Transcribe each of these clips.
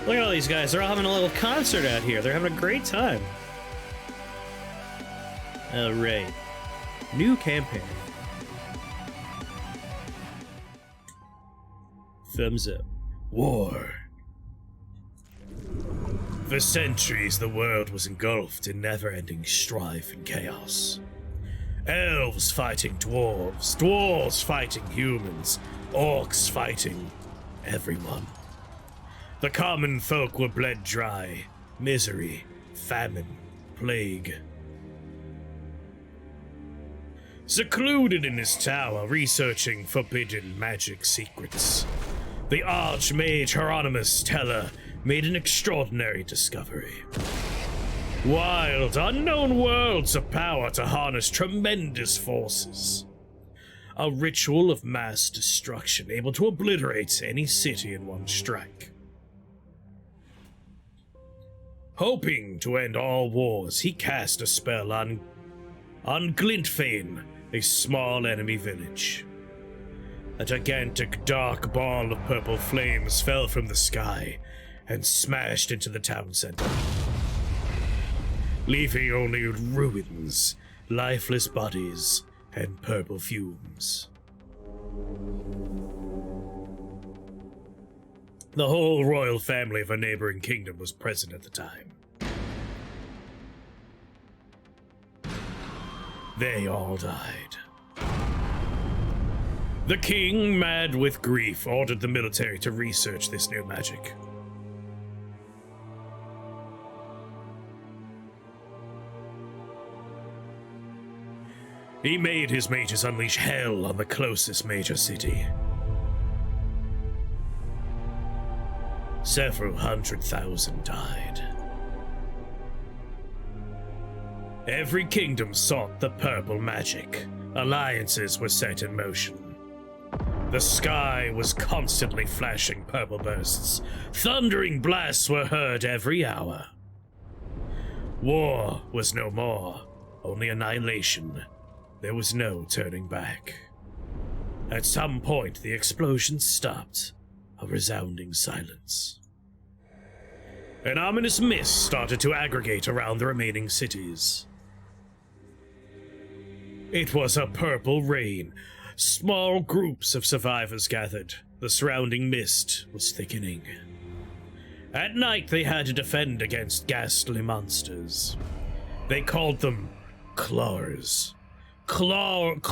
Look at all these guys. They're all having a little concert out here. They're having a great time. Alright. New campaign. Thumbs up. War. For centuries, the world was engulfed in never-ending strife and chaos. Elves fighting dwarves, dwarves fighting humans, orcs fighting everyone. The common folk were bled dry. Misery, famine, plague. Secluded in his tower, researching forbidden magic secrets, the Archmage Hieronymus Teller made an extraordinary discovery. Wild, unknown worlds of power to harness tremendous forces. A ritual of mass destruction able to obliterate any city in one strike. Hoping to end all wars, he cast a spell on Glintfane, a small enemy village. A gigantic dark ball of purple flames fell from the sky and smashed into the town center, leaving only ruins, lifeless bodies, and purple fumes. The whole royal family of a neighboring kingdom was present at the time. They all died. The king, mad with grief, ordered the military to research this new magic. He made his mages unleash hell on the closest major city. Several 100,000 died. Every kingdom sought the purple magic. Alliances were set in motion. The sky was constantly flashing purple bursts. Thundering blasts were heard every hour. War was no more, only annihilation. There was no turning back. At some point, the explosion stopped. A resounding silence. An ominous mist started to aggregate around the remaining cities. It was a purple rain. Small groups of survivors gathered. The surrounding mist was thickening. At night, they had to defend against ghastly monsters. They called them Claws. Claws.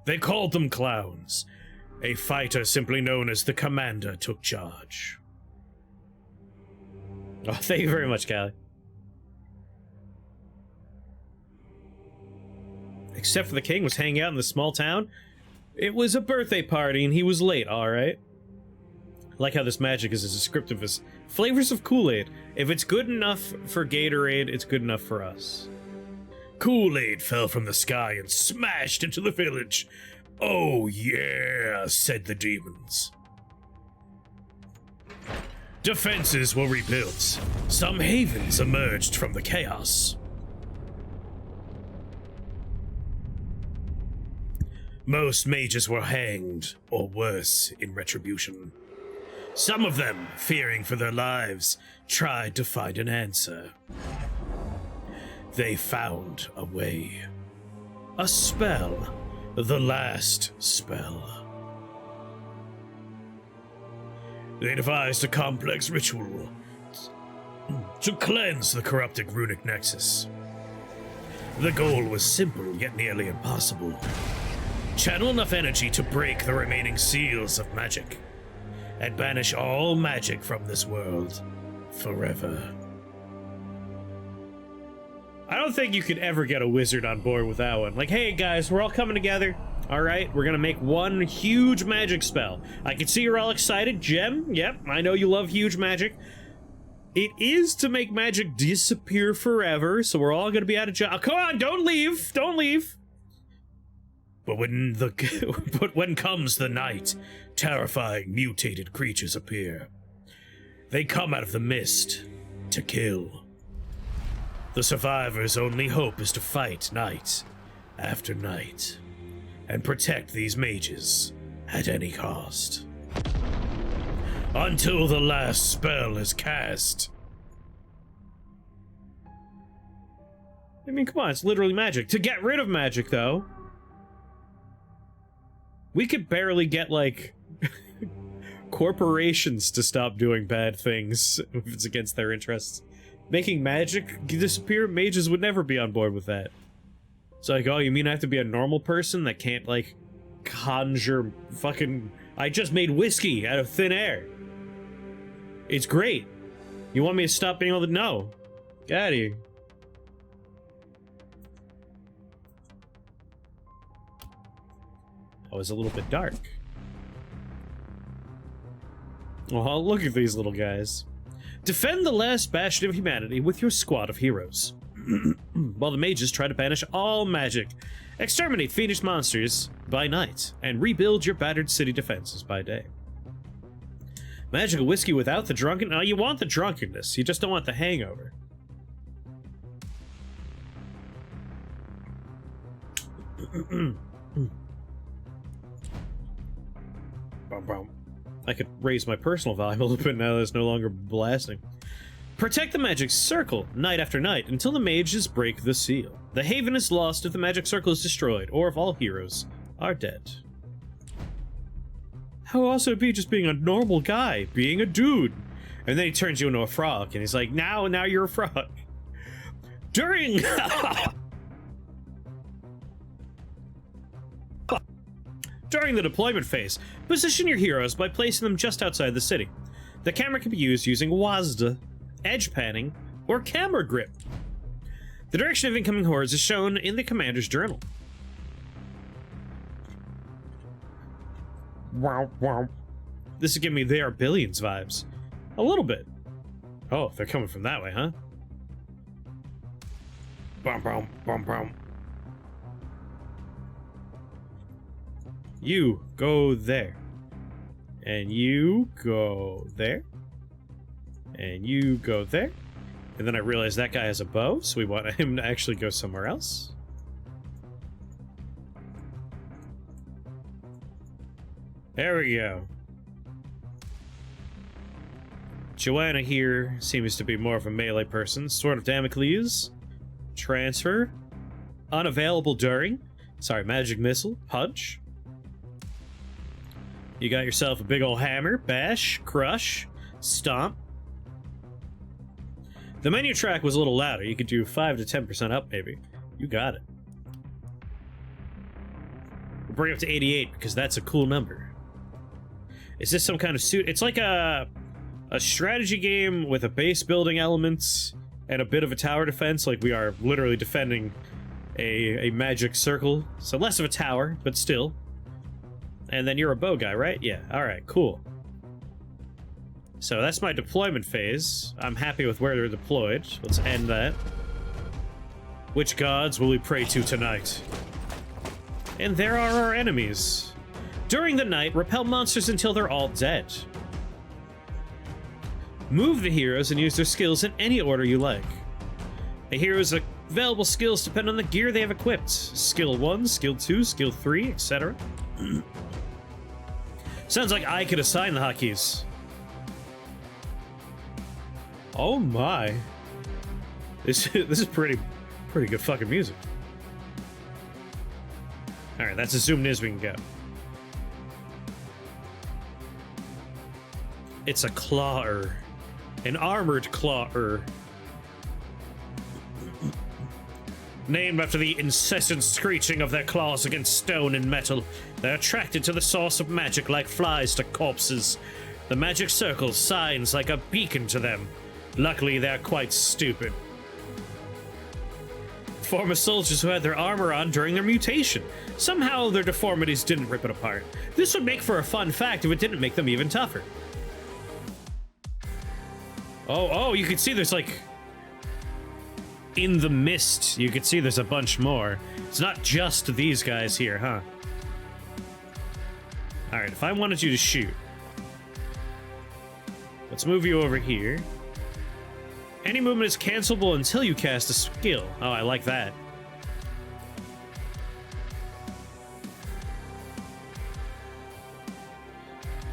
They called them clowns. A fighter simply known as the Commander took charge. Oh, thank you very much, Callie. Except for the king was hanging out in the small town. It was a birthday party and he was late, alright? I like how this magic is as descriptive as flavors of Kool-Aid. If it's good enough for Gatorade, it's good enough for us. Kool-Aid fell from the sky and smashed into the village. Oh yeah, said the demons. Defenses were rebuilt. Some havens emerged from the chaos. Most mages were hanged, or worse, in retribution. Some of them, fearing for their lives, tried to find an answer. They found a way. A spell. The last spell. They devised a complex ritual to cleanse the corrupted runic nexus. The goal was simple, yet nearly impossible. Channel enough energy to break the remaining seals of magic, and banish all magic from this world forever. I don't think you could ever get a wizard on board with that one. Like, hey guys, we're all coming together. All right, we're gonna make one huge magic spell. I can see you're all excited. Gem, yep, I know you love huge magic. It is to make magic disappear forever, so we're all gonna be out of job. Oh, come on, don't leave, don't leave. But when comes the night, terrifying mutated creatures appear. They come out of the mist to kill. The survivors' only hope is to fight night after night and protect these mages at any cost. until the last spell is cast. I mean, come on, it's literally magic. To get rid of magic, though, we could barely get, like, corporations to stop doing bad things if it's against their interests. Making magic disappear? Mages would never be on board with that. It's like, oh, you mean I have to be a normal person that can't, like, conjure fucking... I just made whiskey out of thin air. It's great. You want me to stop being able to... No. Get out of here. Oh, it's a little bit dark. Oh, look at these little guys. Defend the last bastion of humanity with your squad of heroes. While the mages try to banish all magic. Exterminate fiendish monsters by night, and rebuild your battered city defenses by day. Magical whiskey without the drunken... No, you want the drunkenness, you just don't want the hangover. I could raise my personal volume a little bit now that it's no longer blasting. Protect the magic circle, night after night, until the mages break the seal. The haven is lost if the magic circle is destroyed, or if all heroes are dead. How also be just being a normal guy, being a dude? And then he turns you into a frog, and he's like, now you're a frog. During... During the deployment phase, position your heroes by placing them just outside the city. The camera can be used using woulda, edge panning, or camera grip. The direction of incoming hordes is shown in the commander's journal. Wow, wow. This is giving me They Are Billions vibes. A little bit. Oh, they're coming from that way, huh? Bum, bum, bum, bum. You go there. And you go there. And you go there. And then I realize that guy has a bow, so we want him to actually go somewhere else. There we go. Joanna here seems to be more of a melee person. Sword of Damocles. Transfer. Unavailable during. Sorry, magic missile. Punch. You got yourself a big ol' hammer, bash, crush, stomp. The menu track was a little louder. You could do 5 to 10% up, maybe. You got it. We'll bring it up to 88, because that's a cool number. Is this some kind of suit? It's like a strategy game with a base building elements and a bit of a tower defense. Like, we are literally defending a magic circle. So less of a tower, but still. And then you're a bow guy, right? Yeah, alright, cool. So that's my deployment phase. I'm happy with where they're deployed. Let's end that. Which gods will we pray to tonight? And there are our enemies. During the night, repel monsters until they're all dead. Move the heroes and use their skills in any order you like. A hero's available skills depend on the gear they have equipped. Skill 1, Skill 2, Skill 3, etc. Sounds like I could assign the hotkeys. Oh my. This is pretty good fucking music. Alright, that's as zoomed in as we can go. It's a clawer. An armored clawer. Named after the incessant screeching of their claws against stone and metal, they're attracted to the source of magic like flies to corpses. The magic circle shines like a beacon to them. Luckily, they're quite stupid. Former soldiers who had their armor on during their mutation. Somehow their deformities didn't rip it apart. This would make for a fun fact if it didn't make them even tougher. Oh, you can see there's like... In the mist, you can see there's a bunch more. It's not just these guys here, huh? Alright, if I wanted you to shoot... Let's move you over here. Any movement is cancelable until you cast a skill. Oh, I like that.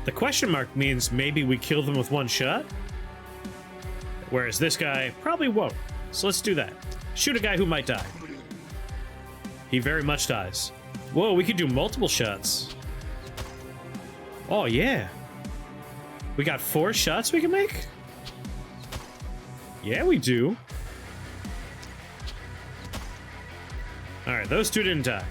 The question mark means maybe we kill them with one shot. Whereas this guy probably won't. So let's do that. Shoot a guy who might die. He very much dies. Whoa, we could do multiple shots. Oh, yeah. We got 4 shots we can make? Yeah, we do. Alright, those 2 didn't die.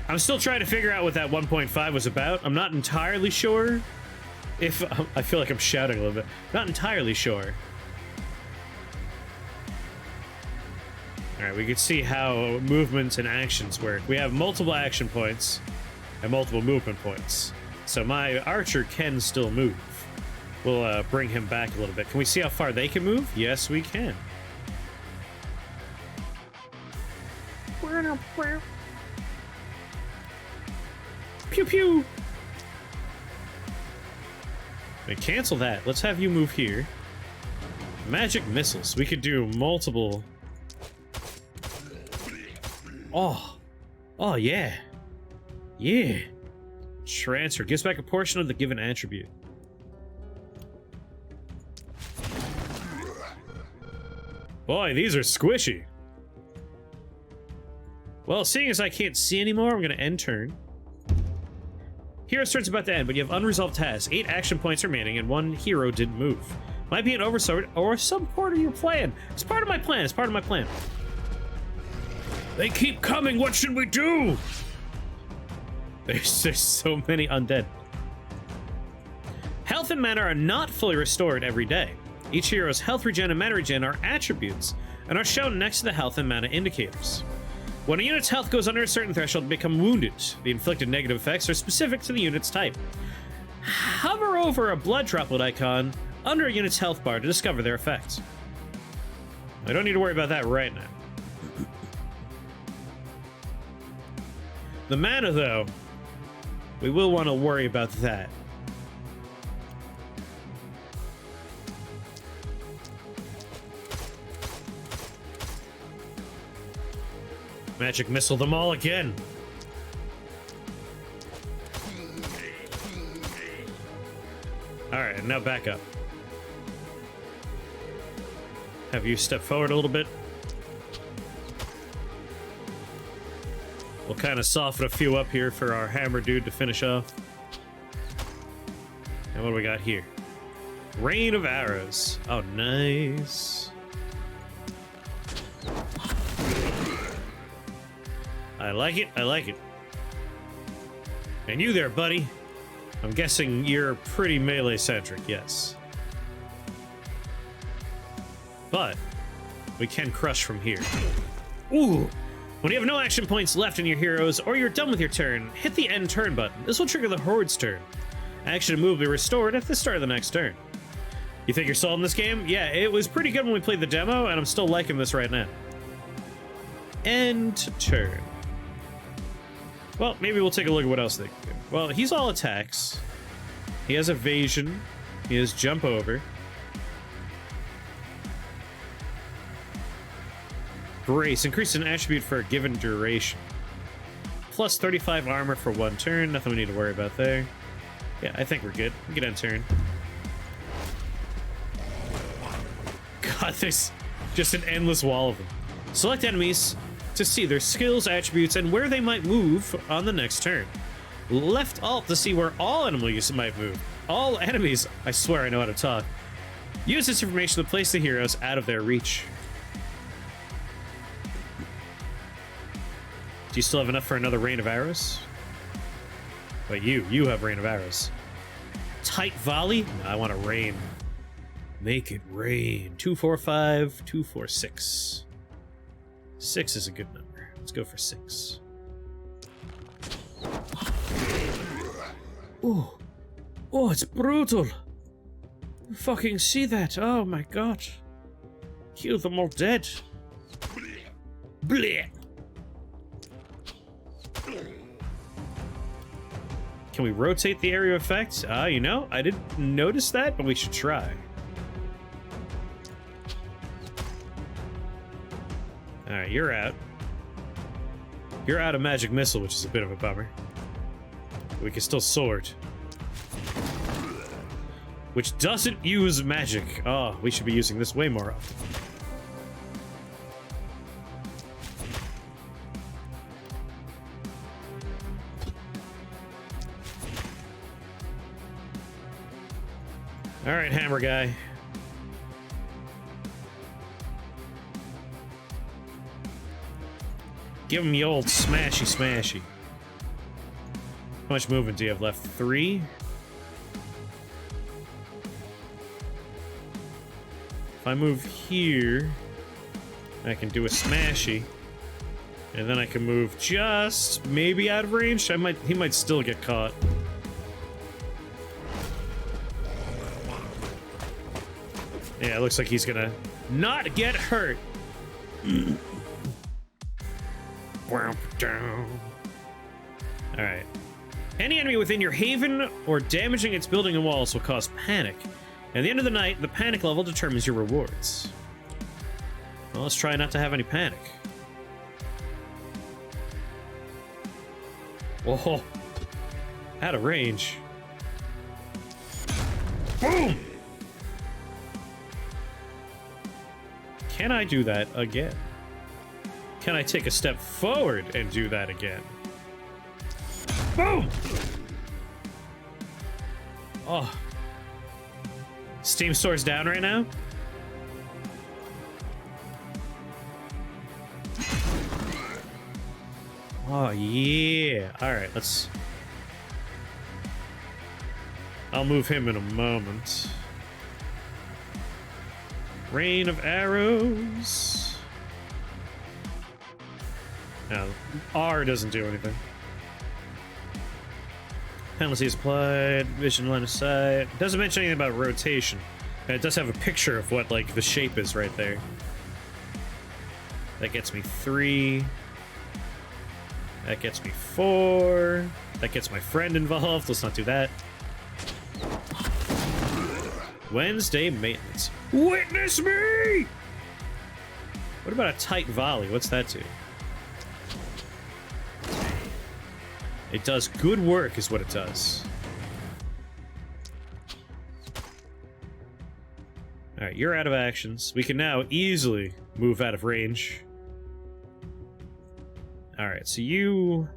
I'm still trying to figure out what that 1.5 was about. I'm not entirely sure. If I feel like I'm shouting a little bit. Not entirely sure. Alright, we can see how movements and actions work. We have multiple action points and multiple movement points. So my archer can still move. We'll bring him back a little bit. Can we see how far they can move? Yes, we can. Pew pew! Okay, cancel that. Let's have you move here. Magic missiles. We could do multiple... Oh. Oh, yeah. Yeah. Transfer. Gives back a portion of the given attribute. Boy, these are squishy. Well, seeing as I can't see anymore, I'm going to end turn. Hero's turn's about to end, but you have unresolved tasks. 8 action points remaining, and 1 hero didn't move. Might be an oversight or some part of your plan. It's part of my plan. It's part of my plan. They keep coming. What should we do? There's so many undead. Health and mana are not fully restored every day. Each hero's health regen and mana regen are attributes and are shown next to the health and mana indicators. When a unit's health goes under a certain threshold, they become wounded. The inflicted negative effects are specific to the unit's type. Hover over a blood droplet icon under a unit's health bar to discover their effects. I don't need to worry about that right now. The mana, though, we will want to worry about that. Magic missile them all again. Alright, now back up. Have you step forward a little bit? We'll kind of soften a few up here for our hammer dude to finish off. And what do we got here? Rain of arrows. Oh, nice. I like it, I like it. And you there, buddy. I'm guessing you're pretty melee-centric, yes. But we can crush from here. Ooh! When you have no action points left in your heroes, or you're done with your turn, hit the end turn button. This will trigger the Horde's turn. Action and move will be restored at the start of the next turn. You think you're solving this game? Yeah, it was pretty good when we played the demo, and I'm still liking this right now. End turn. Well, maybe we'll take a look at what else they can do. Well, he's all attacks. He has evasion. He has jump over. Brace. Increase an attribute for a given duration. Plus 35 armor for 1 turn. Nothing we need to worry about there. Yeah, I think we're good. We can end turn. God, there's just an endless wall of them. Select enemies to see their skills, attributes, and where they might move on the next turn. Left alt to see where all enemies might move. All enemies, I swear I know how to talk. Use this information to place the heroes out of their reach. Do you still have enough for another rain of arrows? Wait, you have rain of arrows. Tight volley? No, I want a rain. Make it rain. 2, 4, 5, 2, 4, 6. 6 is a good number. Let's go for 6. Oh. Oh, it's brutal. You fucking see that? Oh my god. Kill them all dead. Blech. Can we rotate the area of effect? You know, I didn't notice that, but we should try. Alright, you're out. You're out of magic missile, which is a bit of a bummer. We can still sword. Which doesn't use magic. Oh, we should be using this way more often. Alright, hammer guy. Give him the old smashy smashy. How much movement do you have left? 3? If I move here, I can do a smashy. And then I can move just maybe out of range. He might still get caught. Yeah, it looks like he's gonna not get hurt. Alright. Any enemy within your haven or damaging its building and walls will cause panic. At the end of the night, the panic level determines your rewards. Well, let's try not to have any panic. Whoa. Out of range. Boom! Can I do that again? Can I take a step forward and do that again? Boom! Oh. Steam store's down right now? Oh, yeah. Alright, let's... I'll move him in a moment. Rain of arrows. No, R doesn't do anything. Penalties applied, vision line of sight. Doesn't mention anything about rotation. And it does have a picture of what, like, the shape is right there. That gets me 3. That gets me 4. That gets my friend involved. Let's not do that. Wednesday maintenance. Witness me! What about a tight volley? What's that do? It does good work, is what it does. Alright, you're out of actions. We can now easily move out of range. Alright, so you...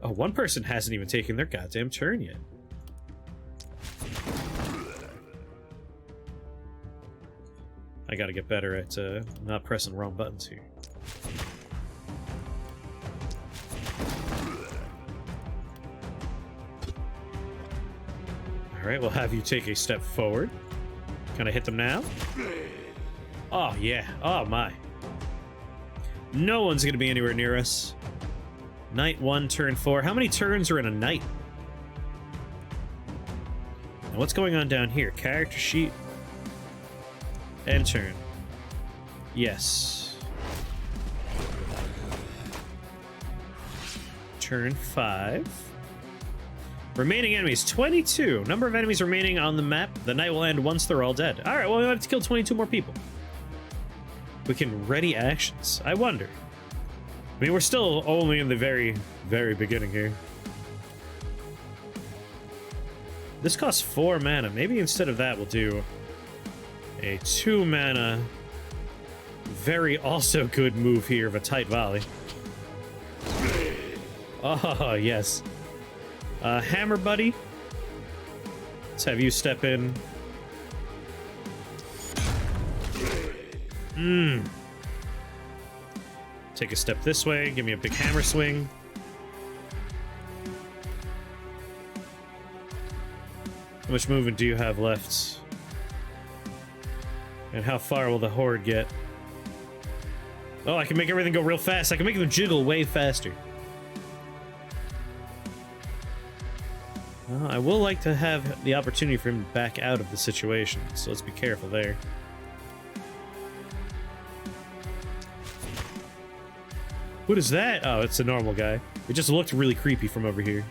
Oh, one person hasn't even taken their goddamn turn yet. I gotta get better at not pressing the wrong buttons here. Alright, we'll have you take a step forward. Can I hit them now? Oh, yeah. Oh, my. No one's gonna be anywhere near us. Night 1, turn 4. How many turns are in a night? And what's going on down here? Character sheet. End turn. Yes. Turn 5. Remaining enemies, 22. Number of enemies remaining on the map. The night will end once they're all dead. Alright, well, we have to kill 22 more people. We can ready actions. I wonder. I mean, we're still only in the very, very beginning here. This costs 4 mana. Maybe instead of that, we'll do a 2 mana, very also good move here of a tight volley. Oh, yes. Hammer buddy. Let's have you step in. Take a step this way. Give me a big hammer swing. How much movement do you have left? And how far will the horde get? Oh, I can make everything go real fast. I can make them jiggle way faster. Well, I will like to have the opportunity for him to back out of the situation, so let's be careful there. What is that? Oh, it's a normal guy. It just looked really creepy from over here.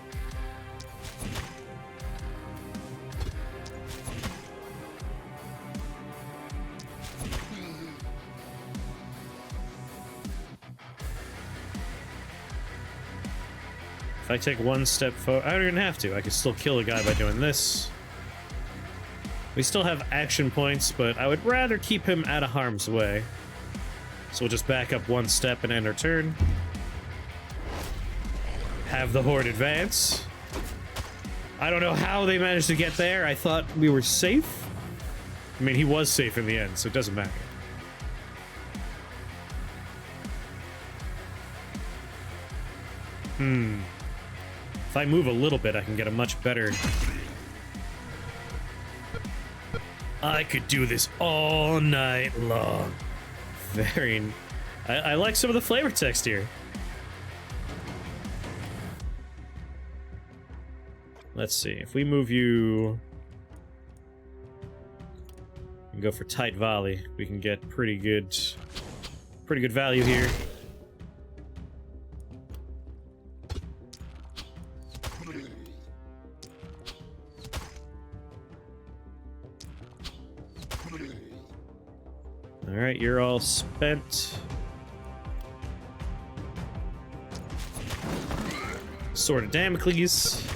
If I take one step forward, I don't even have to. I can still kill a guy by doing this. We still have action points, but I would rather keep him out of harm's way. So we'll just back up one step and end our turn. Have the horde advance. I don't know how they managed to get there. I thought we were safe. I mean, he was safe in the end, so it doesn't matter. If I move a little bit, I can get a much better... I could do this all night long. Very... I like some of the flavor text here. Let's see. If we move you... and go for tight volley, we can get pretty good value here. Alright, you're all spent. Sword of Damocles.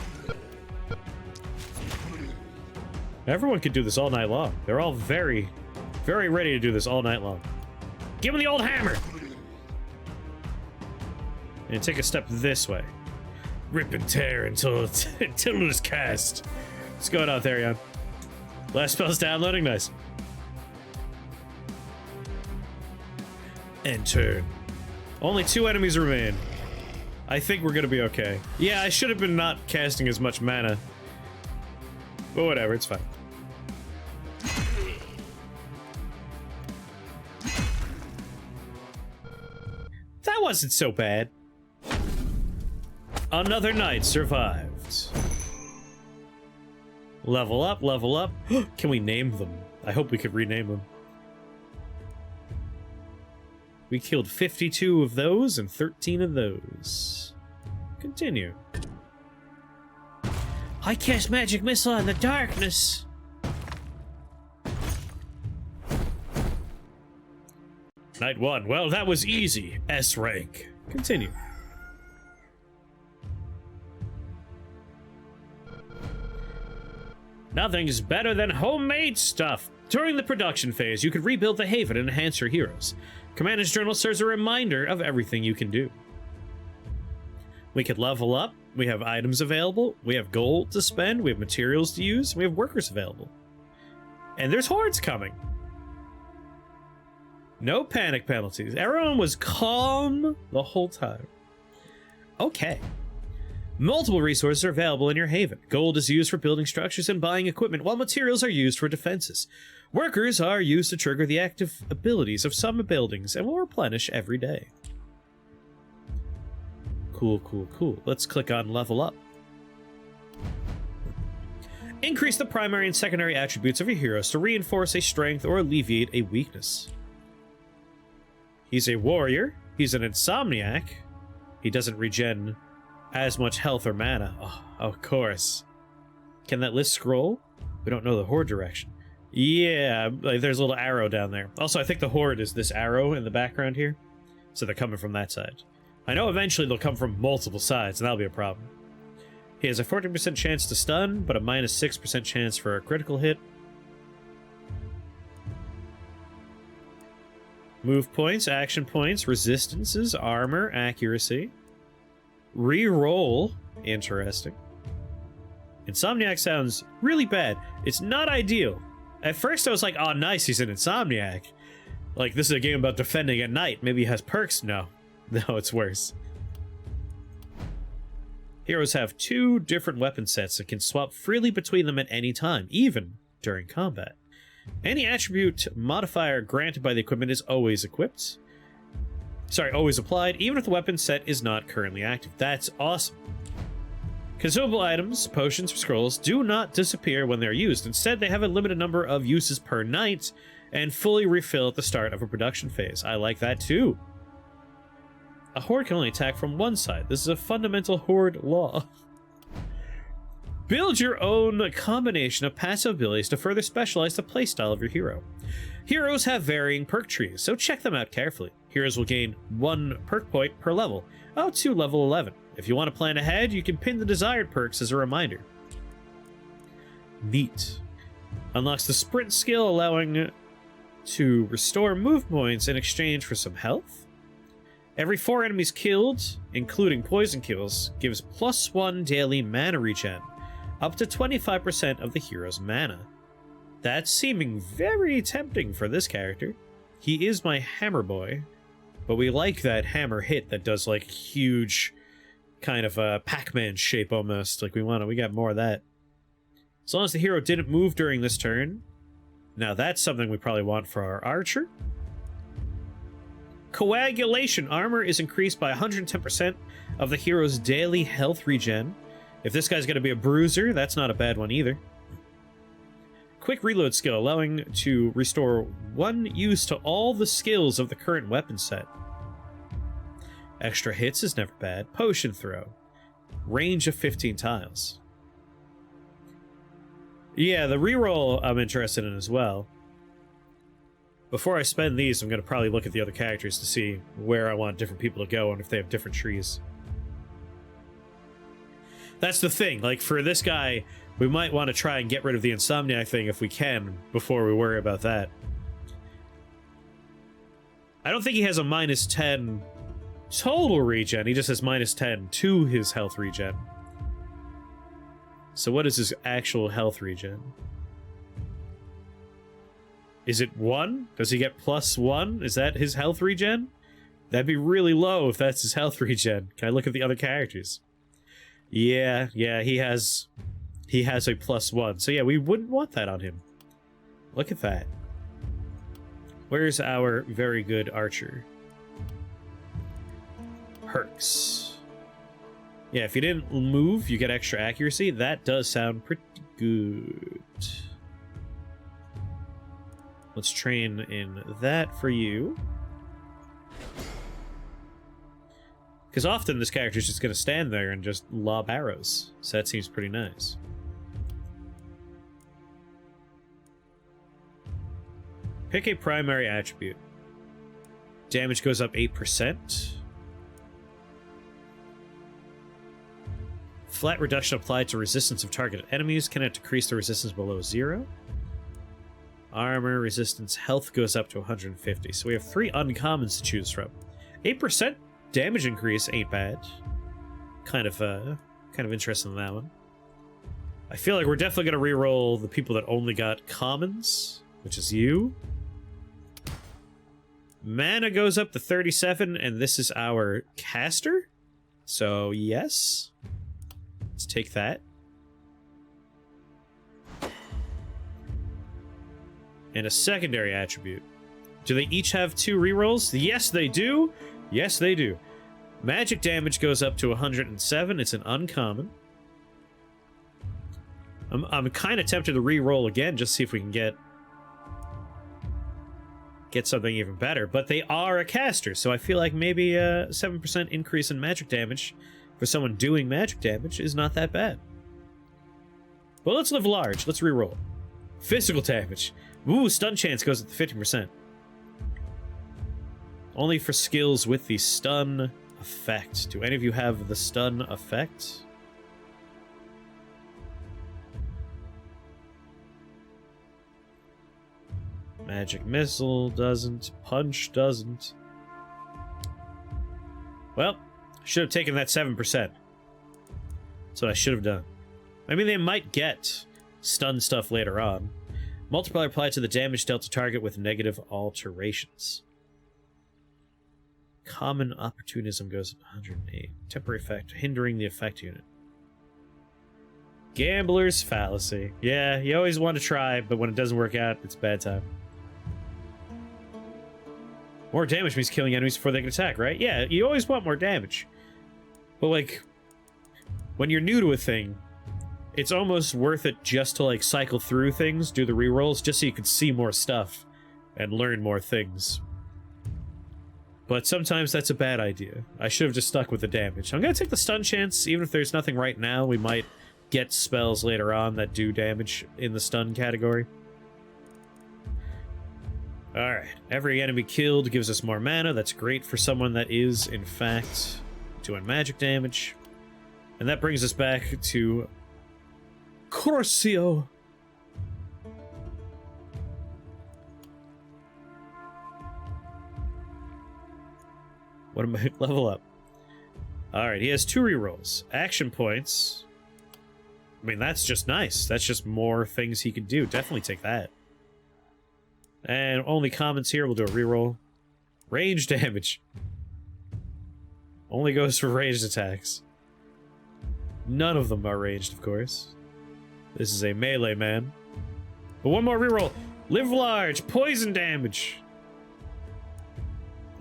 Everyone could do this all night long. They're all very, very ready to do this all night long. Give him the old hammer! And take a step this way. Rip and tear until it is cast. What's going on, Therion? Last spell's downloading, nice. End turn. Only 2 enemies remain. I think we're gonna be okay. Yeah, I should have been not casting as much mana. But whatever, it's fine. That wasn't so bad. Another night survived. Level up, level up. Can we name them? I hope we could rename them. We killed 52 of those and 13 of those. Continue. I cast magic missile in the darkness. Night 1. Well, that was easy. S rank. Continue. Nothing's better than homemade stuff. During the production phase, you could rebuild the Haven and enhance your heroes. Commander's Journal serves a reminder of everything you can do. We could level up. We have items available. We have gold to spend. We have materials to use. We have workers available. And there's hordes coming. No panic penalties. Everyone was calm the whole time. Okay. Multiple resources are available in your haven. Gold is used for building structures and buying equipment, while materials are used for defenses. Workers are used to trigger the active abilities of some buildings and will replenish every day. Cool, cool, cool. Let's click on level up. Increase the primary and secondary attributes of your heroes to reinforce a strength or alleviate a weakness. He's a warrior. He's an insomniac. He doesn't regen as much health or mana. Oh, of course. Can that list scroll? We don't know the horde direction. Yeah, like there's a little arrow down there. Also, I think the horde is this arrow in the background here. So they're coming from that side. I know eventually they'll come from multiple sides, and that'll be a problem. He has a 14% chance to stun, but a minus 6% chance for a critical hit. Move points, action points, resistances, armor, accuracy. Reroll. Interesting. Insomniac sounds really bad. It's not ideal. At first I was like, oh nice, he's an Insomniac. Like, this is a game about defending at night. Maybe he has perks? No. No, it's worse. Heroes have 2 different weapon sets and can swap freely between them at any time, even during combat. Any attribute modifier granted by the equipment is always equipped. Sorry, always applied, even if the weapon set is not currently active. That's awesome. Consumable items, potions, or scrolls do not disappear when they're used. Instead, they have a limited number of uses per night and fully refill at the start of a production phase. I like that too. A horde can only attack from one side. This is a fundamental horde law. Build your own combination of passive abilities to further specialize the playstyle of your hero. Heroes have varying perk trees, so check them out carefully. Heroes will gain 1 perk point per level, up to level 11. If you want to plan ahead, you can pin the desired perks as a reminder. Neat. Unlocks the sprint skill, allowing to restore move points in exchange for some health. Every 4 enemies killed, including poison kills, gives +1 daily mana regen, up to 25% of the hero's mana. That's seeming very tempting for this character. He is my hammer boy, but we like that hammer hit that does like huge kind of a Pac-Man shape almost. Like we got more of that. As long as the hero didn't move during this turn. Now that's something we probably want for our archer. Coagulation armor is increased by 110% of the hero's daily health regen. If this guy's going to be a bruiser, that's not a bad one either. Quick reload skill, allowing to restore 1 use to all the skills of the current weapon set. Extra hits is never bad. Potion throw. Range of 15 tiles. Yeah, the reroll I'm interested in as well. Before I spend these, I'm going to probably look at the other characters to see where I want different people to go and if they have different trees. That's the thing, like for this guy, we might want to try and get rid of the insomnia thing if we can before we worry about that. I don't think he has a -10 total regen, he just has -10 to his health regen. So what is his actual health regen? Is it 1? Does he get +1? Is that his health regen? That'd be really low if that's his health regen. Can I look at the other characters? Yeah, he has a +1. So yeah, we wouldn't want that on him. Look at that. Where's our very good archer? Perks. Yeah, if you didn't move, you get extra accuracy. That does sound pretty good. Let's train in that for you. Because often this character's just going to stand there and just lob arrows. So that seems pretty nice. Pick a primary attribute. Damage goes up 8%. Flat reduction applied to resistance of targeted enemies. Cannot decrease the resistance below 0. Armor, resistance, health goes up to 150. So we have 3 uncommons to choose from. 8% damage increase ain't bad. Kind of interested in that one. I feel like we're definitely going to reroll the people that only got commons, which is you. Mana goes up to 37, and this is our caster. So, yes. Let's take that. And a secondary attribute. Do they each have 2 rerolls? Yes, they do. Yes, they do. Magic damage goes up to 107. It's an uncommon. I'm kind of tempted to re-roll again, just see if we can get something even better. But they are a caster, so I feel like maybe a 7% increase in magic damage for someone doing magic damage is not that bad. Well, let's live large. Let's re-roll. Physical damage. Ooh, stun chance goes up to 50%. Only for skills with the stun effect. Do any of you have the stun effect? Magic missile doesn't. Punch doesn't. Well, I should have taken that 7%. That's what I should have done. I mean, they might get stun stuff later on. Multiplier applied to the damage dealt to target with negative alterations. Common opportunism goes up to 108. Temporary effect, hindering the effect unit. Gambler's fallacy. Yeah, you always want to try, but when it doesn't work out, it's bad time. More damage means killing enemies before they can attack, right? Yeah, you always want more damage. But, like, when you're new to a thing, it's almost worth it just to, like, cycle through things, do the rerolls, just so you can see more stuff and learn more things. But sometimes that's a bad idea. I should have just stuck with the damage. I'm gonna take the stun chance, even if there's nothing right now. We might get spells later on that do damage in the stun category. Alright, every enemy killed gives us more mana. That's great for someone that is, in fact, doing magic damage. And that brings us back to Corcio. What am I? Level up. Alright, he has 2 rerolls. Action points. I mean, that's just nice. That's just more things he can do. Definitely take that. And only commons here. We'll do a reroll. Range damage. Only goes for ranged attacks. None of them are ranged, of course. This is a melee man. But one more reroll. Live large. Poison damage.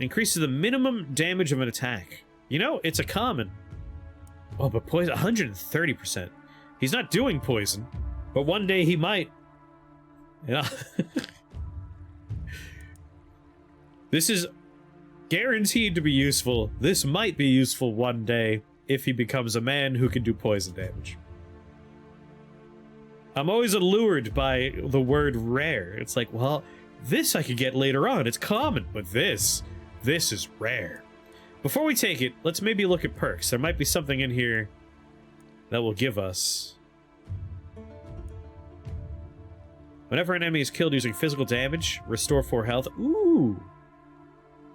Increases the minimum damage of an attack. You know, it's a common. Oh, but poison, 130%. He's not doing poison, but one day he might. Yeah. This is guaranteed to be useful. This might be useful one day if he becomes a man who can do poison damage. I'm always allured by the word rare. It's like, well, this I could get later on. It's common, but this is rare. Before we take it, let's maybe look at perks. There might be something in here that will give us. Whenever an enemy is killed using physical damage, restore 4 health. Ooh.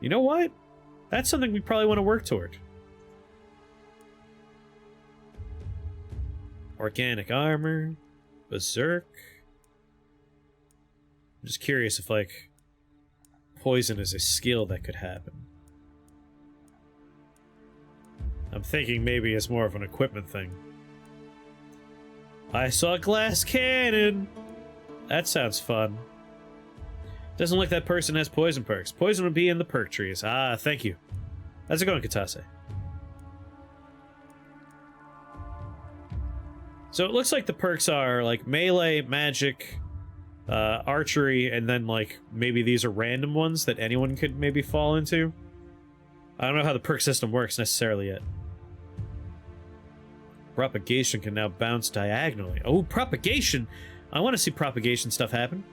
You know what? That's something we probably want to work toward. Organic armor. Berserk. I'm just curious if, like, poison is a skill that could happen. I'm thinking maybe it's more of an equipment thing. I saw a glass cannon! That sounds fun. Doesn't look like that person has poison perks. Poison would be in the perk trees. Ah, thank you. How's it going, Katase? So it looks like the perks are, like, melee, magic, archery, and then, like, maybe these are random ones that anyone could maybe fall into. I don't know how the perk system works necessarily yet. Propagation can now bounce diagonally. Oh, propagation! I want to see propagation stuff happen.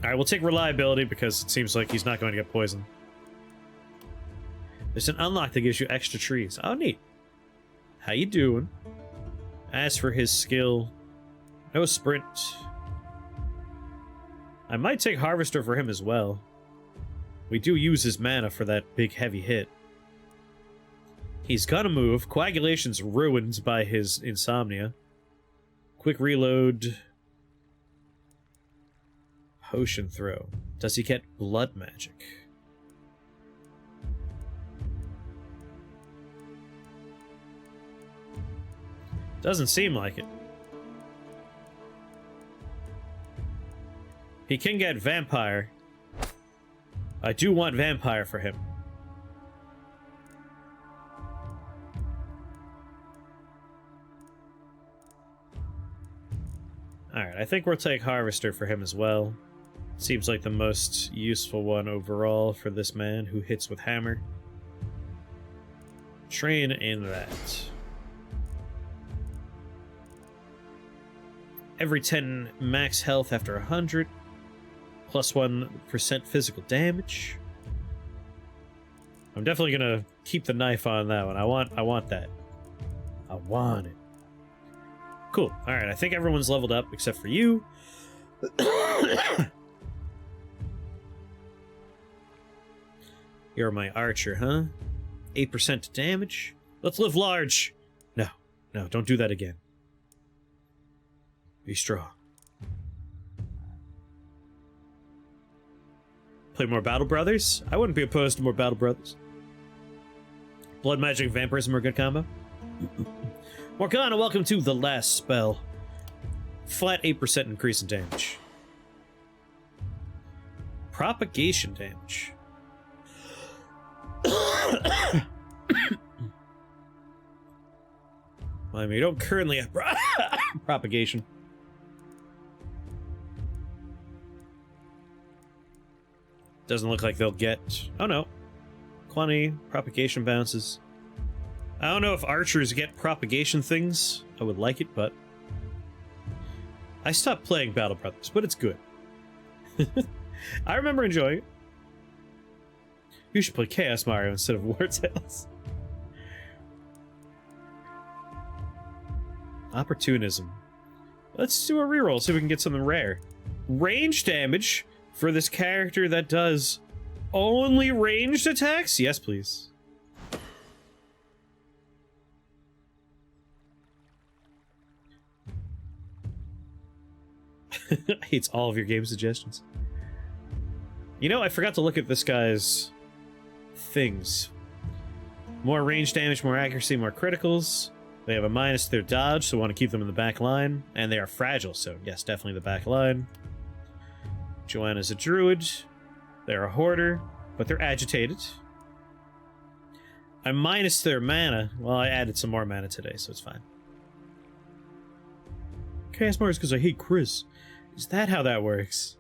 Alright, we'll take reliability because it seems like he's not going to get poisoned. There's an unlock that gives you extra trees. Oh, neat. How you doing? As for his skill, no sprint. I might take Harvester for him as well. We do use his mana for that big heavy hit. He's gonna move. Coagulation's ruined by his insomnia. Quick reload. Potion throw. Does he get blood magic? Doesn't seem like it. He can get vampire. I do want vampire for him. Alright, I think we'll take Harvester for him as well. Seems like the most useful one overall for this man who hits with hammer. Train in that. Every 10 max health after 100. Plus 1% physical damage. I'm definitely gonna keep the knife on that one. I want that. I want it. Cool. Alright, I think everyone's leveled up except for you. You're my archer, huh? 8% damage? Let's live large! No, no, don't do that again. Be strong. Play more Battle Brothers? I wouldn't be opposed to more Battle Brothers. Blood Magic and Vampirism are a good combo. Morgana, welcome to the last spell. Flat 8% increase in damage. Propagation damage. I mean, you don't currently have propagation. Doesn't look like they'll get... Oh no. Quantity, propagation bounces. I don't know if archers get propagation things. I would like it, but... I stopped playing Battle Brothers, but it's good. I remember enjoying it. You should play Chaos Mario instead of War Tales. Opportunism. Let's do a reroll, see if we can get something rare. Range damage for this character that does only ranged attacks? Yes, please. Hates all of your game suggestions. You know, I forgot to look at this guy's things. More range damage, more accuracy, more criticals. They have a minus to their dodge, so we want to keep them in the back line. And they are fragile, so yes, definitely the back line. Joanna's a druid. They're a hoarder, but they're agitated. I'm minus their mana. Well, I added some more mana today, so it's fine. Cast Mars because I hate Chris. Is that how that works?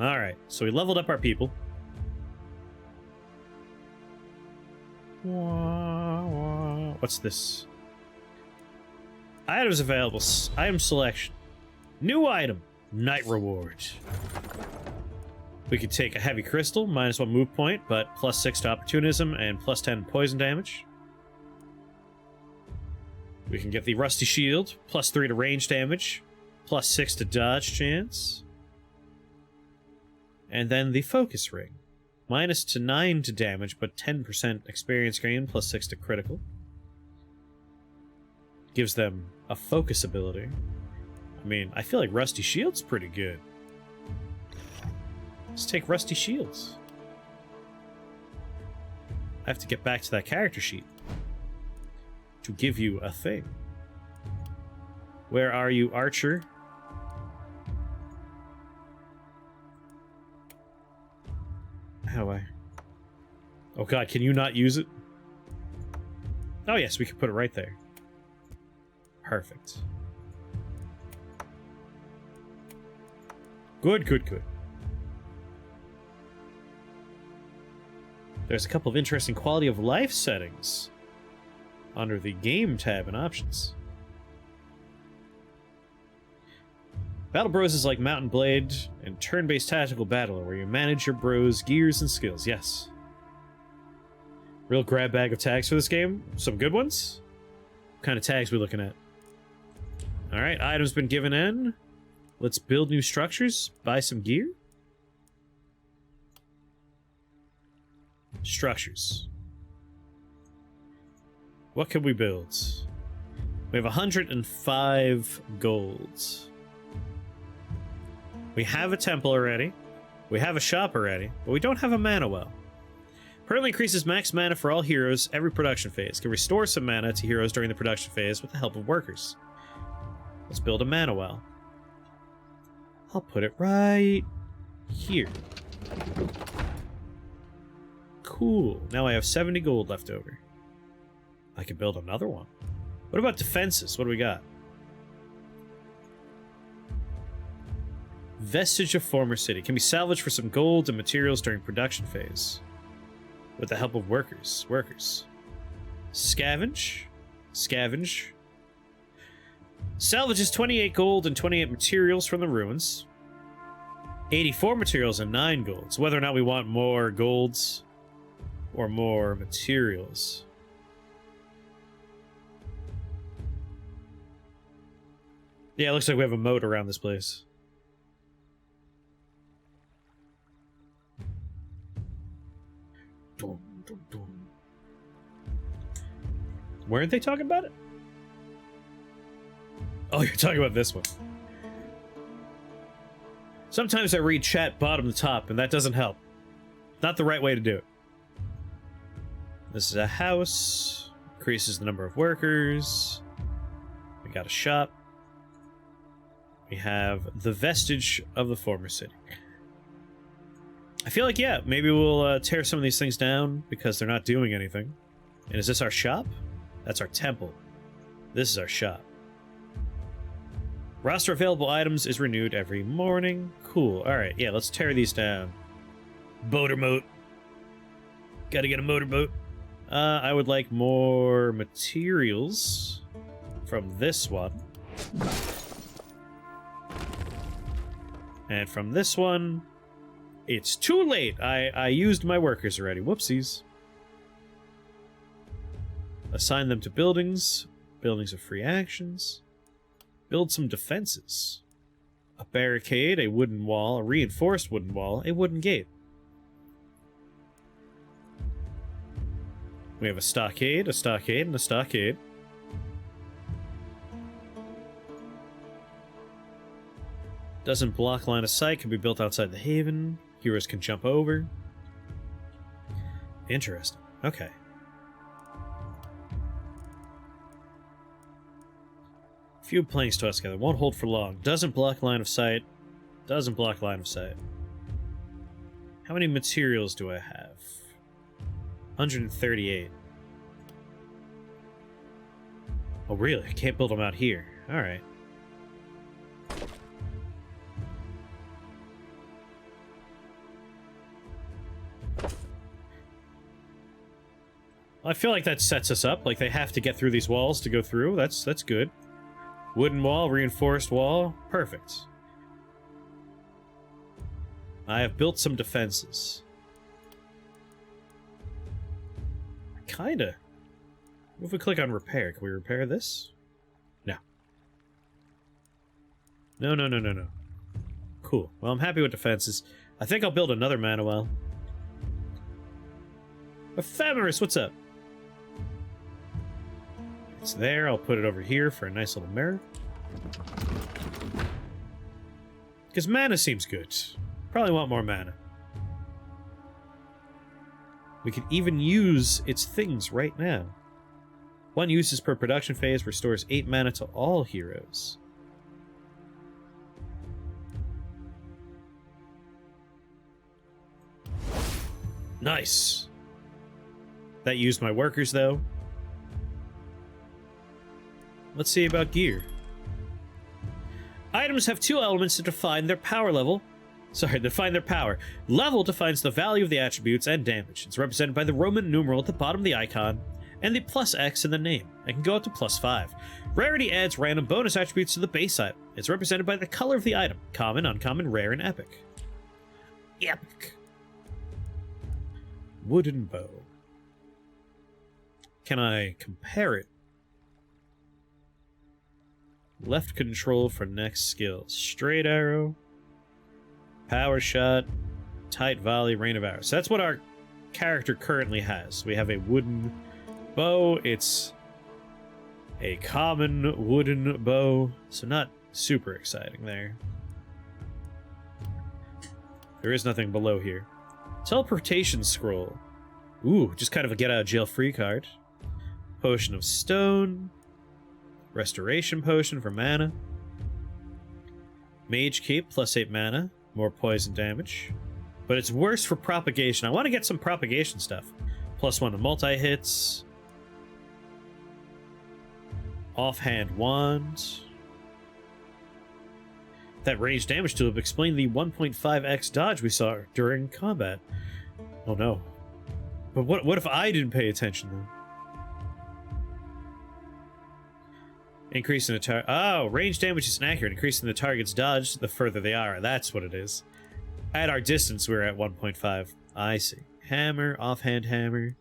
Alright, so we leveled up our people. What's this? Items available. Item selection. New item. Night reward. We could take a heavy crystal, -1 move point, but +6 to opportunism and +10 poison damage. We can get the rusty shield, +3 to range damage, +6 to dodge chance. And then the focus ring. -9 to damage, but 10% experience gain, +6 to critical. Gives them a focus ability. I mean, I feel like Rusty Shield's pretty good. Let's take Rusty Shields. I have to get back to that character sheet to give you a thing. Where are you, Archer? How do I... Oh god, can you not use it? Oh yes, we can put it right there. Perfect. Good, good, good. There's a couple of interesting quality of life settings under the game tab and options. Battle Bros is like Mountain Blade and turn-based tactical battle where you manage your bros' gears and skills. Yes. Real grab bag of tags for this game. Some good ones. What kind of tags we looking at? Alright, items been given in. Let's build new structures. Buy some gear. Structures. What can we build? We have 105 golds. We have a temple already. We have a shop already, but we don't have a mana well. Permanently increases max mana for all heroes every production phase. Can restore some mana to heroes during the production phase with the help of workers. Let's build a mana well. I'll put it right here. Cool. Now I have 70 gold left over. I can build another one. What about defenses? What do we got? Vestige of former city. Can be salvaged for some gold and materials during production phase. With the help of workers. Scavenge. Scavenge. Salvages 28 gold and 28 materials from the ruins. 84 materials and 9 golds. Whether or not we want more golds or more materials. Yeah, it looks like we have a moat around this place. Weren't they talking about it? Oh, you're talking about this one. Sometimes I read chat bottom to top, and that doesn't help. Not the right way to do it. This is a house. Increases the number of workers. We got a shop. We have the vestige of the former city. I feel like, yeah, maybe we'll tear some of these things down because they're not doing anything. And is this our shop? That's our temple. This is our shop. Roster available items is renewed every morning. Cool. Alright, yeah, let's tear these down. Boater moat. Gotta get a motorboat. I would like more materials from this one. And from this one, it's too late. I used my workers already. Whoopsies. Assign them to buildings. Buildings are free actions. Build some defenses. A barricade, a wooden wall, a reinforced wooden wall, a wooden gate. We have a stockade, and a stockade. Doesn't block line of sight, can be built outside the haven. Heroes can jump over. Interesting. Okay. Few planks tossed together. Won't hold for long. Doesn't block line of sight. Doesn't block line of sight. How many materials do I have? 138. Oh, really? I can't build them out here. Alright. I feel like that sets us up. Like, they have to get through these walls to go through. That's good. Wooden wall, reinforced wall. Perfect. I have built some defenses. Kinda. What if we click on repair? Can we repair this? No. No. Cool. Well, I'm happy with defenses. I think I'll build another mana well. Ephemeris, what's up? It's there. I'll put it over here for a nice little mirror. Because mana seems good. Probably want more mana. We can even use its things right now. 1 uses per production phase restores 8 mana to all heroes. Nice. That used my workers, though. Let's see about gear. Items have 2 elements to define their power level. Define their power. Level defines the value of the attributes and damage. It's represented by the Roman numeral at the bottom of the icon and the +X in the name. It can go up to +5. Rarity adds random bonus attributes to the base item. It's represented by the color of the item. Common, uncommon, rare, and epic. Epic. Wooden bow. Can I compare it? Left control for next skill. Straight arrow. Power shot. Tight volley. Rain of arrows. So that's what our character currently has. We have a wooden bow. It's a common wooden bow. So not super exciting there. There is nothing below here. Teleportation scroll. Ooh, just kind of a get out of jail free card. Potion of stone. Restoration potion for mana. Mage cape +8 mana. More poison damage. But it's worse for propagation. I want to get some propagation stuff. +1 to multi-hits. Offhand wand. That range damage tulip explained the 1.5x dodge we saw during combat. Oh no. But what if I didn't pay attention though? Increasing the target. Oh, range damage is inaccurate. Increasing the target's dodge the further they are. That's what it is. At our distance, we're at 1.5. I see. Hammer, offhand hammer.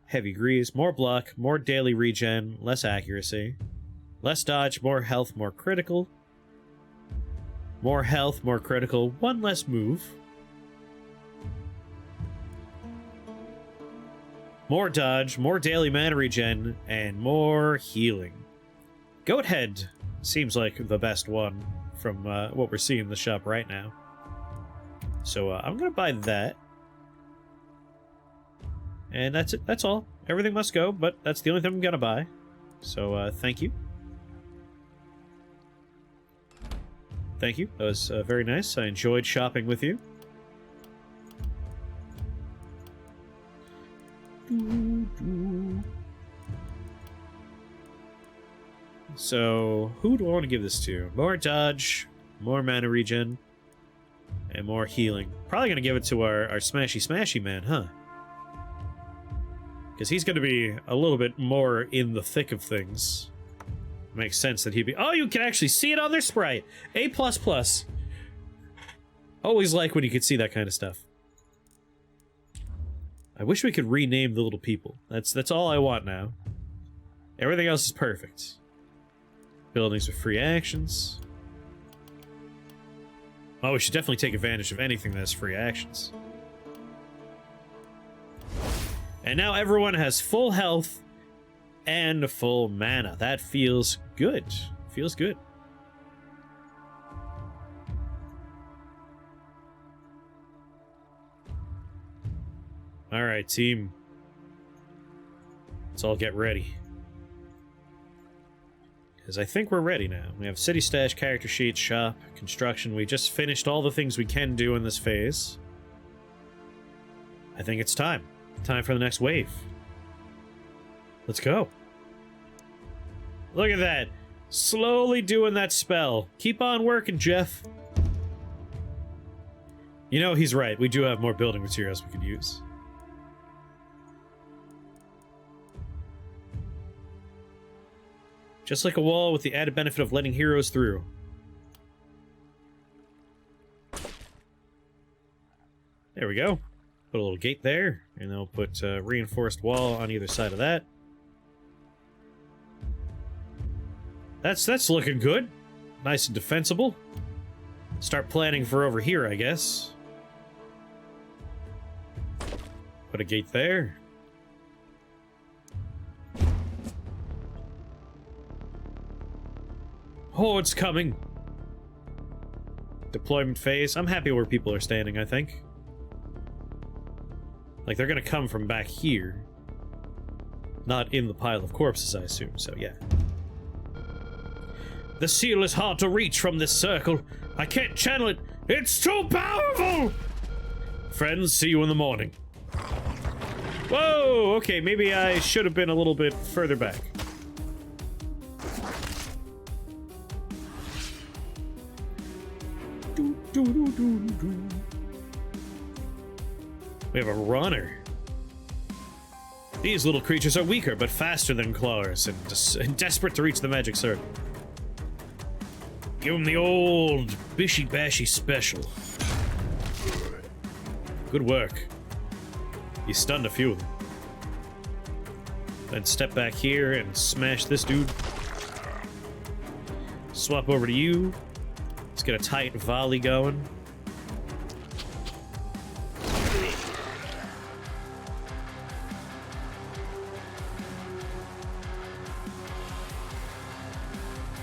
Heavy grease, more block, more daily regen, less accuracy. Less dodge, more health, more critical. More health, more critical, 1 less move. More dodge, more daily mana regen, and more healing. Goat head seems like the best one from what we're seeing in the shop right now. So I'm going to buy that. And that's it. That's all. Everything must go, but that's the only thing I'm going to buy. So thank you. Thank you. That was very nice. I enjoyed shopping with you. So, who do I want to give this to? More dodge, more mana regen, and more healing. Probably going to give it to our smashy man, huh? Because he's going to be a little bit more in the thick of things. Makes sense that he'd be... Oh, you can actually see it on their sprite! A++. Always like when you can see that kind of stuff. I wish we could rename the little people. That's all I want now. Everything else is perfect. Buildings with free actions. Oh, we should definitely take advantage of anything that has free actions. And now everyone has full health and full mana. That feels good. Feels good. Alright, team. Let's all get ready. Because I think we're ready now. We have city stash, character sheet, shop, construction. We just finished all the things we can do in this phase. I think it's time. Time for the next wave. Let's go. Look at that. Slowly doing that spell. Keep on working, Jeff. You know, he's right. We do have more building materials we could use. Just like a wall with the added benefit of letting heroes through. There we go. Put a little gate there, and then we'll put a reinforced wall on either side of that. That's looking good. Nice and defensible. Start planning for over here, I guess. Put a gate there. Oh, it's coming. Deployment phase. I'm happy where people are standing, I think. Like, they're gonna come from back here. Not in the pile of corpses, I assume, so yeah. The seal is hard to reach from this circle. I can't channel it. It's too powerful! Friends, see you in the morning. Whoa, okay, maybe I should have been a little bit further back. We have a runner. These little creatures are weaker, but faster than clawers, and desperate to reach the magic circle. Give them the old bishy-bashy special. Good work. You stunned a few of them. Then step back here and smash this dude. Swap over to you. Let's get a tight volley going.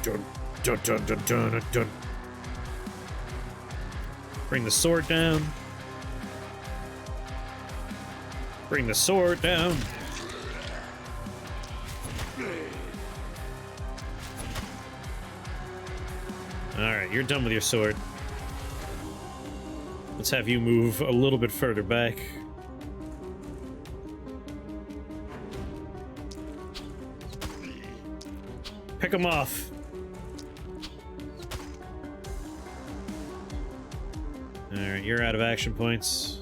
Dun, dun, dun, dun, dun, dun, dun. Bring the sword down. Bring the sword down. Alright, you're done with your sword. Let's have you move a little bit further back. Pick them off. Alright, you're out of action points.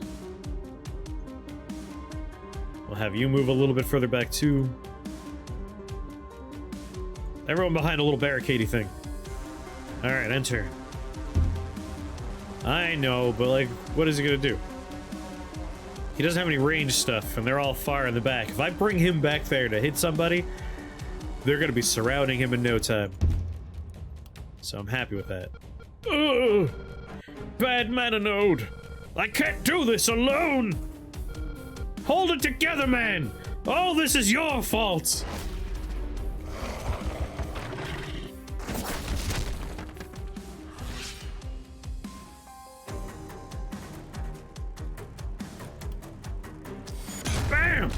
We'll have you move a little bit further back too. Everyone behind a little barricadey thing. Alright, enter. I know, but like, what is he gonna do? He doesn't have any range stuff, and they're all far in the back. If I bring him back there to hit somebody, they're gonna be surrounding him in no time. So I'm happy with that. Ugh! Bad mana node! I can't do this alone! Hold it together, man! All this is your fault! Bam!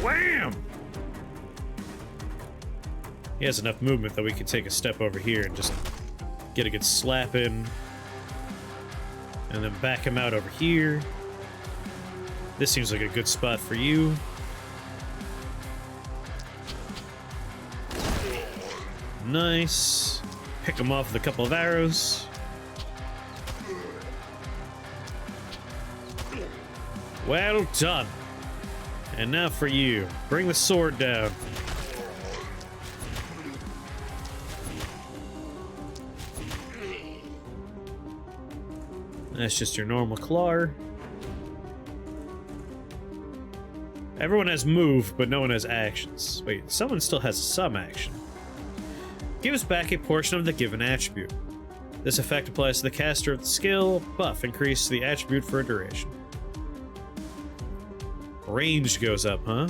Wham! He has enough movement that we can take a step over here and just get a good slap in. And then back him out over here. This seems like a good spot for you. Nice. Pick him off with a couple of arrows. Well done. And now for you. Bring the sword down. That's just your normal claw. Everyone has move, but no one has actions. Wait, someone still has some action. Gives back a portion of the given attribute. This effect applies to the caster of the skill. Buff increases the attribute for a duration. Range goes up, huh?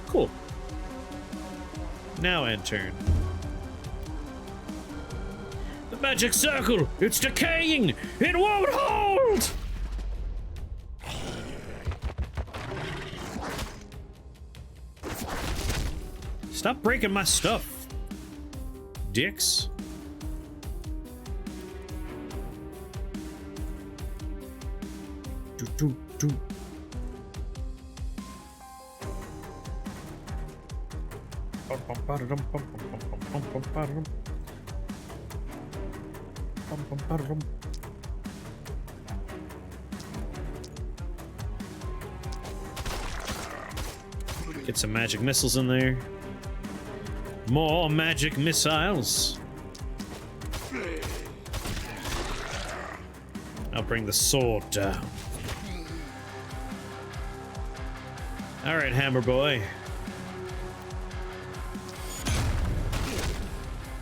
Cool. Now end turn. The magic circle! It's decaying! It won't hold! Stop breaking my stuff, dicks. Do. Get some magic missiles in there. More magic missiles. I'll bring the sword down. All right, Hammer Boy.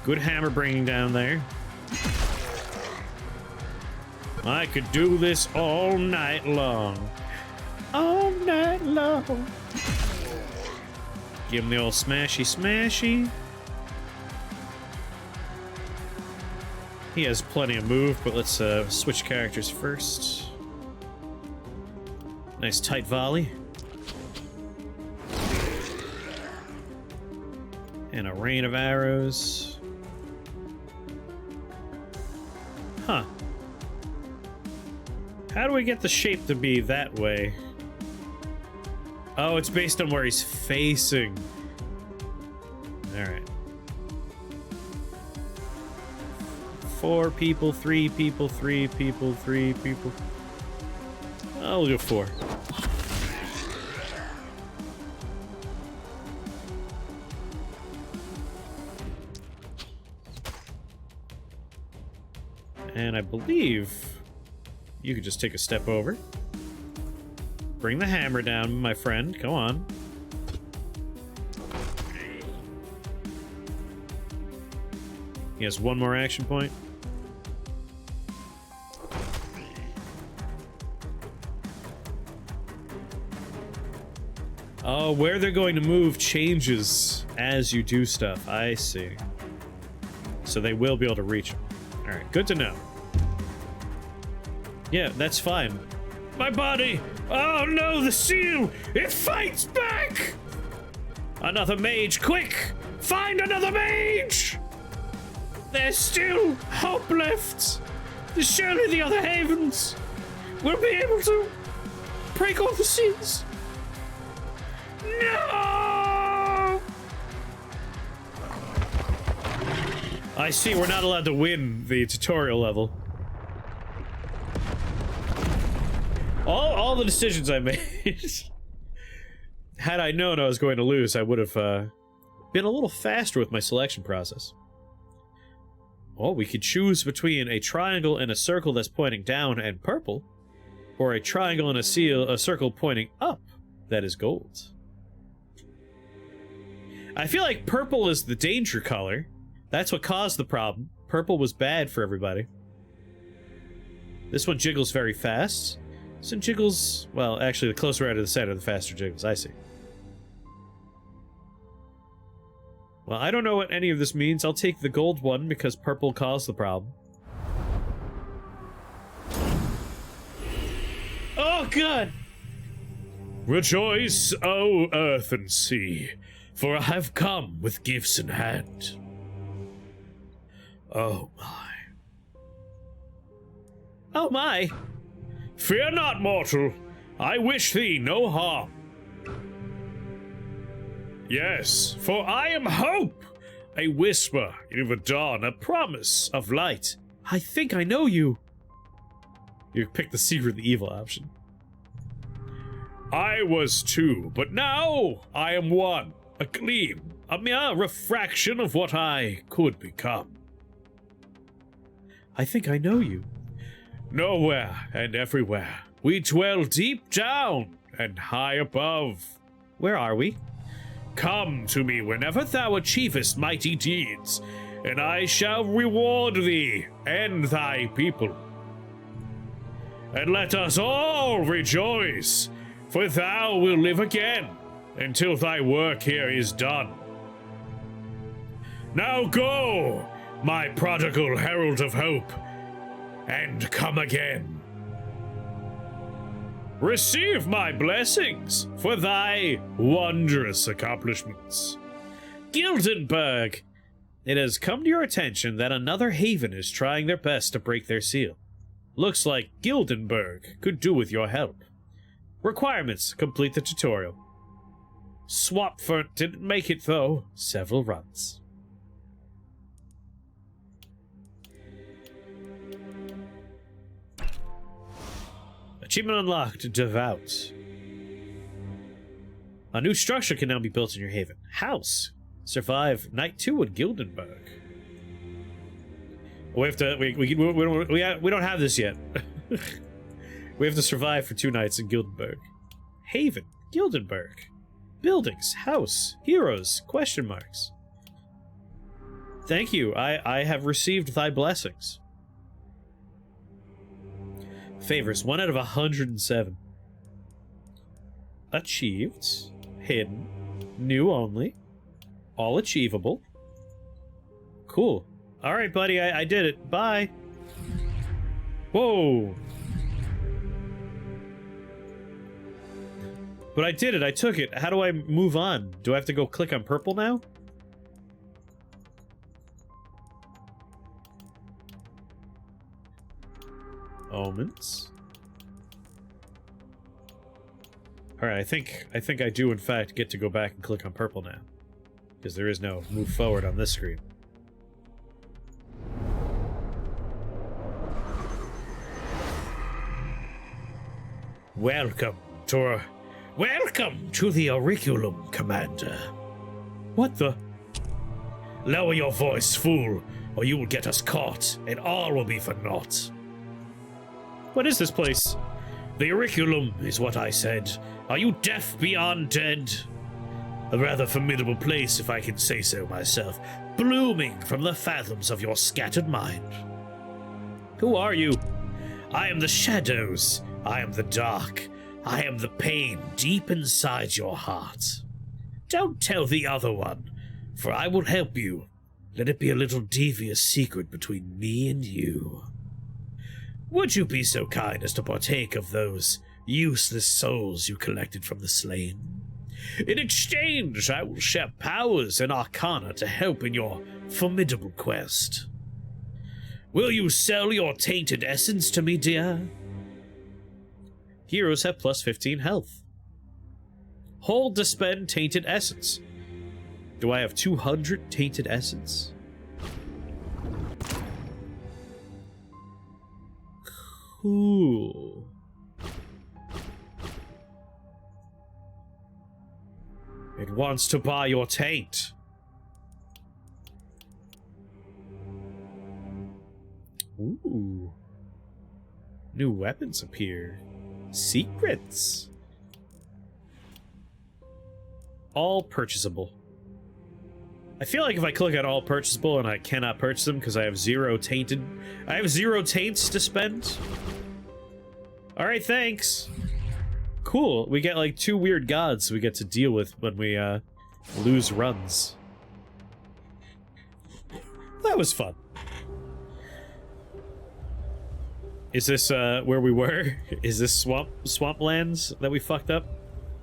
Good hammer bringing down there. I could do this all night long. All night long. Give him the old smashy smashy. He has plenty of move, but let's switch characters first. Nice tight volley. And a rain of arrows. Huh. How do we get the shape to be that way? Oh, it's based on where he's facing. Alright. 4 people, 3 people, 3 people, 3 people. I'll do 4. And I believe you could just take a step over. Bring the hammer down, my friend. Go on. He has one more action point. Oh, where they're going to move changes as you do stuff. I see. So they will be able to reach him. Alright, good to know. Yeah, that's fine. My body! Oh no, the seal! It fights back! Another mage, quick! Find another mage! There's still hope left! Surely the other havens will be able to break all the seals! No! I see, we're not allowed to win the tutorial level. All the decisions I made. Had I known I was going to lose, I would have been a little faster with my selection process. Well, we could choose between a triangle and a circle that's pointing down and purple, or a triangle and a circle pointing up that is gold. I feel like purple is the danger color. That's what caused the problem. Purple was bad for everybody. This one jiggles very fast. This one jiggles... well, actually, the closer out of the center, the faster jiggles. I see. Well, I don't know what any of this means. I'll take the gold one because purple caused the problem. Oh, God! Rejoice, O earth and sea, for I have come with gifts in hand. Oh, my. Oh, my. Fear not, mortal. I wish thee no harm. Yes, for I am hope, a whisper in the dawn, a promise of light. I think I know you. You picked the secretly evil option. I was two, but now I am one. A gleam, a mere refraction of what I could become. I think I know you. Nowhere and everywhere. We dwell deep down and high above. Where are we? Come to me whenever thou achievest mighty deeds, and I shall reward thee and thy people. And let us all rejoice, for thou wilt live again until thy work here is done. Now go, my prodigal herald of hope, and come again. Receive my blessings for thy wondrous accomplishments. Gildenberg, it has come to your attention that another haven is trying their best to break their seal. Looks like Gildenberg could do with your help. Requirements: complete the tutorial. Swapfern didn't make it, though. Several runs. Achievement unlocked, Devout. A new structure can now be built in your haven. House. Survive night 2 at Gildenberg. We have to. We don't have this yet. We have to survive for 2 nights in Gildenberg. Haven, Gildenberg. Buildings, house, heroes, question marks. Thank you. I have received thy blessings. Favors, 1 out of 107. Achieved. Hidden. New only. All achievable. Cool. Alright, buddy, I did it. Bye. Whoa. But I did it. I took it. How do I move on? Do I have to go click on purple now? Omens. Alright, I think I do in fact get to go back and click on purple now. Because there is no move forward on this screen. Welcome to the Auriculum, Commander. What the? Lower your voice, fool, or you will get us caught, and all will be for naught. What is this place? The Auriculum is what I said. Are you deaf beyond dead? A rather formidable place, if I can say so myself, blooming from the fathoms of your scattered mind. Who are you? I am the shadows. I am the dark. I am the pain deep inside your heart. Don't tell the other one, for I will help you. Let it be a little devious secret between me and you. Would you be so kind as to partake of those useless souls you collected from the slain? In exchange, I will share powers and arcana to help in your formidable quest. Will you sell your tainted essence to me, dear? Heroes have plus 15 health. Hold to spend tainted essence. Do I have 200 tainted essence? Cool. It wants to buy your taint. Ooh. New weapons appear. Secrets. All purchasable. I feel like if I click on all purchasable and I cannot purchase them because I have 0 taints to spend. Alright, thanks. Cool. We get like 2 weird gods we get to deal with when we lose runs. That was fun. Is this where we were? Is this swamplands that we fucked up?